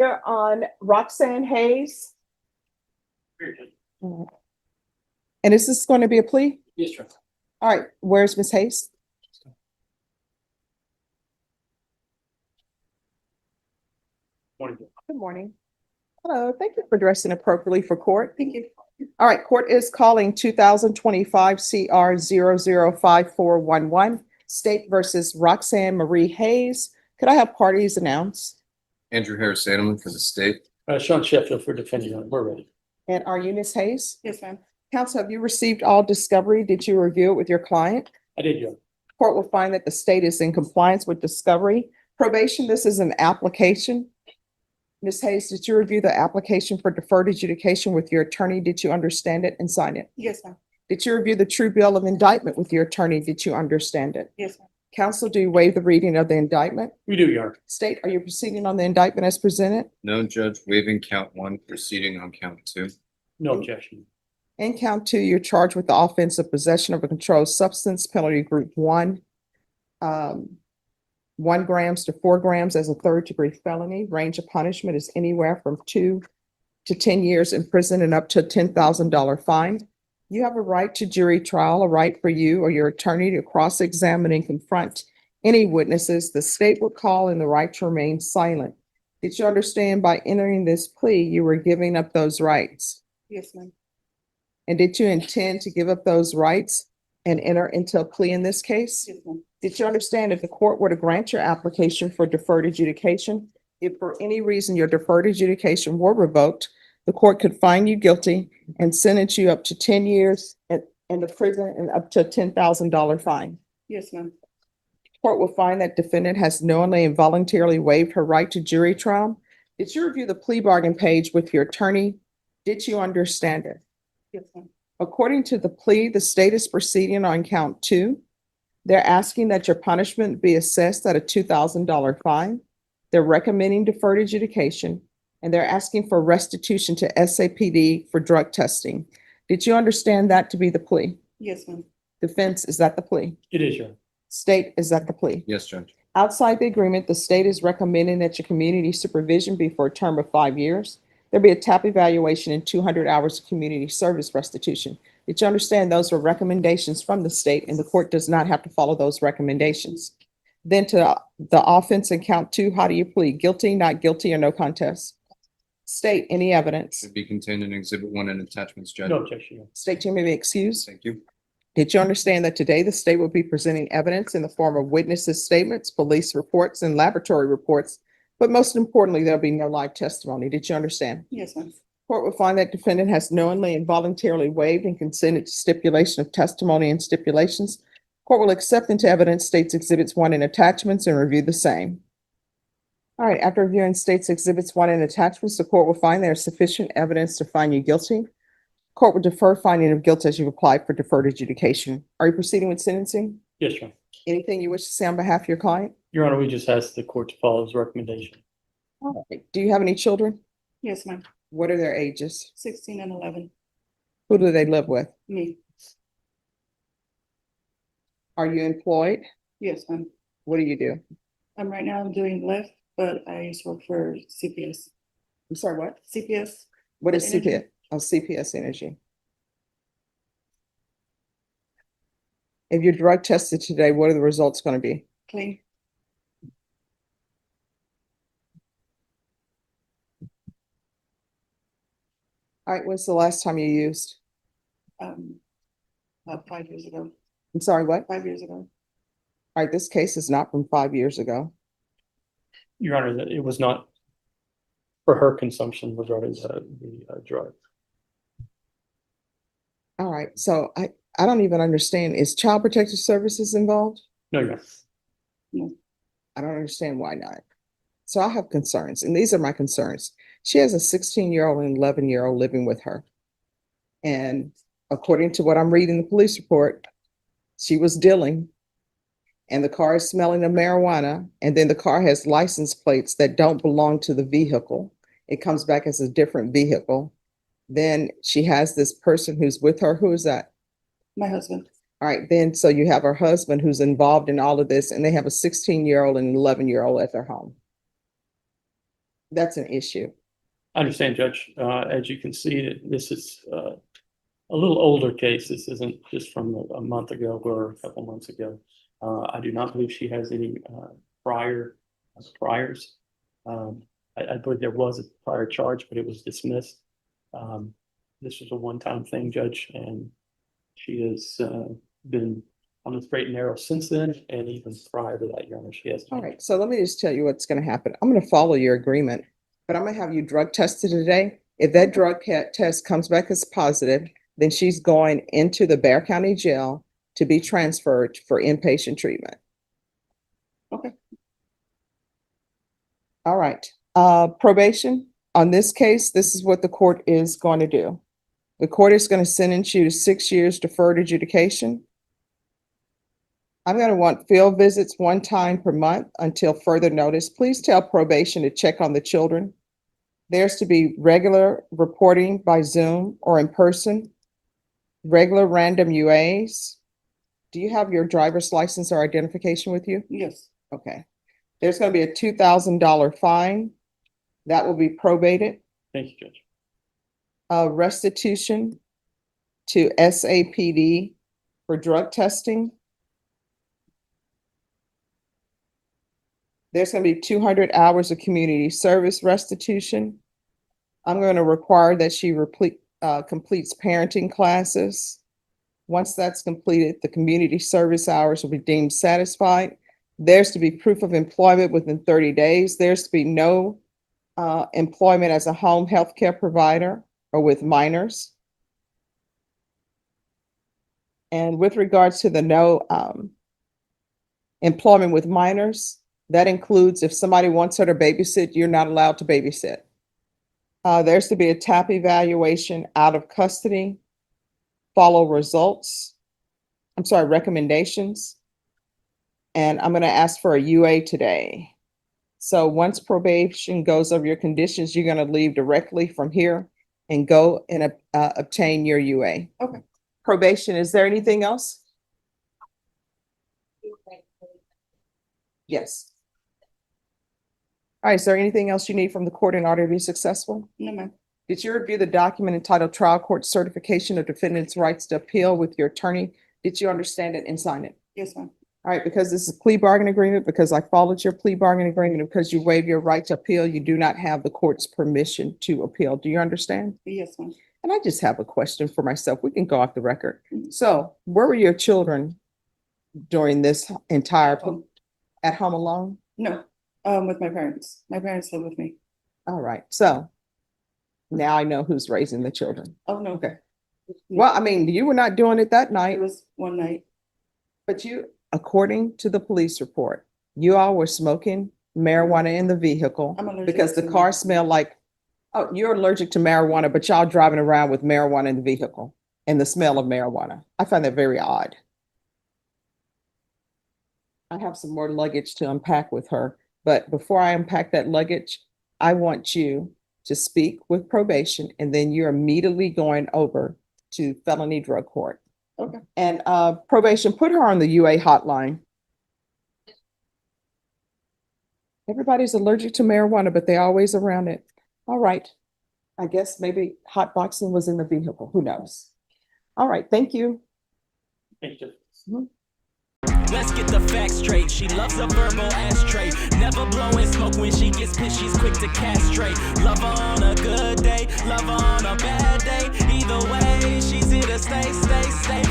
Here on Roxanne Hayes. And is this going to be a plea? Yes, sir. All right, where's Ms. Hayes? Morning. Good morning. Hello, thank you for dressing appropriately for court. Thank you. All right, court is calling 2025 CR 005411, State versus Roxanne Marie Hayes. Could I have parties announced? Andrew Harris Sadelman for the state. Sean Sheffield for defending. We're ready. And are you Ms. Hayes? Yes, ma'am. Counsel, have you received all discovery? Did you review it with your client? I did, Your Honor. Court will find that the state is in compliance with discovery. Probation, this is an application. Ms. Hayes, did you review the application for deferred adjudication with your attorney? Did you understand it and sign it? Yes, ma'am. Did you review the true bill of indictment with your attorney? Did you understand it? Yes, ma'am. Counsel, do you waive the reading of the indictment? We do, Your Honor. State, are you proceeding on the indictment as presented? No, Judge, waiving count one, proceeding on count two. No objection. In count two, you're charged with the offense of possession of a controlled substance, penalty group 1, 1 grams to 4 grams as a third-degree felony. Range of punishment is anywhere from 2 to 10 years in prison and up to a $10,000 fine. You have a right to jury trial, a right for you or your attorney to cross-examine and confront any witnesses the state would call, and the right to remain silent. Did you understand by entering this plea, you were giving up those rights? Yes, ma'am. And did you intend to give up those rights and enter into a plea in this case? Yes, ma'am. Did you understand if the court were to grant your application for deferred adjudication, if for any reason your deferred adjudication were revoked, the court could find you guilty and sentence you up to 10 years in the prison and up to a $10,000 fine? Yes, ma'am. Court will find that defendant has knowingly and voluntarily waived her right to jury trial. Did you review the plea bargain page with your attorney? Did you understand it? Yes, ma'am. According to the plea, the state is proceeding on count 2. They're asking that your punishment be assessed at a $2,000 fine. They're recommending deferred adjudication, and they're asking for restitution to SAPD for drug testing. Did you understand that to be the plea? Yes, ma'am. Defense, is that the plea? It is, Your Honor. State, is that the plea? Yes, Judge. Outside the agreement, the state is recommending that your community supervision be for a term of 5 years. There'll be a TAP evaluation and 200 hours of community service restitution. Did you understand those were recommendations from the state, and the court does not have to follow those recommendations? Then to the offense in count 2, how do you plead? Guilty, not guilty, or no contest? State, any evidence? Should be contained in Exhibit 1 and attachments, Judge. No objection, Your Honor. State, you may be excused. Thank you. Did you understand that today the state will be presenting evidence in the form of witnesses' statements, police reports, and laboratory reports? But most importantly, there'll be no live testimony. Did you understand? Yes, ma'am. Court will find that defendant has knowingly and voluntarily waived and consented to stipulation of testimony and stipulations. Court will accept into evidence states exhibits 1 and attachments and review the same. All right, after reviewing states exhibits 1 and attachments, the court will find there is sufficient evidence to find you guilty. Court will defer finding of guilt as you've applied for deferred adjudication. Are you proceeding with sentencing? Yes, Your Honor. Anything you wish to say on behalf of your client? Your Honor, we just asked the court to follow his recommendation. All right. Do you have any children? Yes, ma'am. What are their ages? 16 and 11. Who do they live with? Me. Are you employed? Yes, ma'am. What do you do? Right now I'm doing Lyft, but I used to work for CPS. I'm sorry, what? CPS. What is Energy. CPS? Oh, CPS Energy. If you're drug tested today, what are the results going to be? Clean. All right, when's the last time you used? About 5 years ago. I'm sorry, what? 5 years ago. All right, this case is not from 5 years ago. Your Honor, that it was not for her consumption regarding the drug. All right, so I don't even understand. Is Child Protective Services involved? No, Your Honor. I don't understand why not. So I have concerns, and these are my concerns. She has a 16-year-old and 11-year-old living with her. And according to what I'm reading in the police report, she was dealing, and the car is smelling of marijuana, and then the car has license plates that don't belong to the vehicle. It comes back as a different vehicle. Then she has this person who's with her. Who is that? My husband. All right, then, so you have her husband who's involved in all of this, and they have a 16-year-old and 11-year-old at their home. That's an issue. I understand, Judge. As you can see, this is a little older case. This isn't just from a month ago or a couple months ago. I do not believe she has any priors. I believe there was a prior charge, but it was dismissed. This was a one-time thing, Judge, and she has been on the straight and narrow since then, and even prior to that, Your Honor, she has. All right, so let me just tell you what's going to happen. I'm going to follow your agreement, but I'm going to have you drug tested today. If that drug test comes back as positive, then she's going into the Bexar County Jail to be transferred for inpatient treatment. Okay. All right, probation. On this case, this is what the court is going to do. The court is going to sentence you to 6 years deferred adjudication. I'm going to want field visits 1 time per month until further notice. Please tell probation to check on the children. There's to be regular reporting by Zoom or in person, regular random UAs. Do you have your driver's license or identification with you? Yes, Okay. There's going to be a $2,000 fine. That will be probated. Thank you, Judge. Restitution to SAPD for drug testing. There's going to be 200 hours of community service restitution. I'm going to require that she completes parenting classes. Once that's completed, the community service hours will be deemed satisfied. There's to be proof of employment within 30 days. There's to be no employment as a home health care provider or with minors. And with regards to the no employment with minors, that includes if somebody wants her to babysit, you're not allowed to babysit. There's to be a TAP evaluation out of custody, follow recommendations. And I'm going to ask for a UA today. So once probation goes over your conditions, you're going to leave directly from here and go and obtain your UA. Okay. Probation, is there anything else? Yes. All right, is there anything else you need from the court in order to be successful? no, ma'am. Did you review the document entitled Trial Court Certification of Defendant's Rights to Appeal with your attorney? Did you understand it and sign it? Yes, ma'am. All right, because this is a plea bargain agreement, because I followed your plea bargain agreement, and because you waive your right to appeal, you do not have the court's permission to appeal. Do you understand? Yes, ma'am. And I just have a question for myself. We can go off the record. So where were your children during this entire, Home. at home alone? No, with my parents. My parents live with me. All right, so now I know who's raising the children. Oh, no. Okay. Well, I mean, you were not doing it that night, It was one night. but you, according to the police report, you all were smoking marijuana in the vehicle I'm allergic because the to car marijuana. smelled like, oh, you're allergic to marijuana, but y'all driving around with marijuana in the vehicle and the smell of marijuana. I find that very odd. I have some more luggage to unpack with her, but before I unpack that luggage, I want you to speak with probation, and then you're immediately going over to felony drug court. Okay. And probation, put her on the UA hotline. Everybody's allergic to marijuana, but they're always around it. All right. I guess maybe hot boxing was in the vehicle. Who knows? All right. Thank you. Thank you, Judge. Let's get the facts straight. She loves a verbal ashtray. Never blowing smoke when she gets pissed. She's quick to castrate. Love her on a good day, love her on a bad day. Either way, she's here to stay, stay, stay.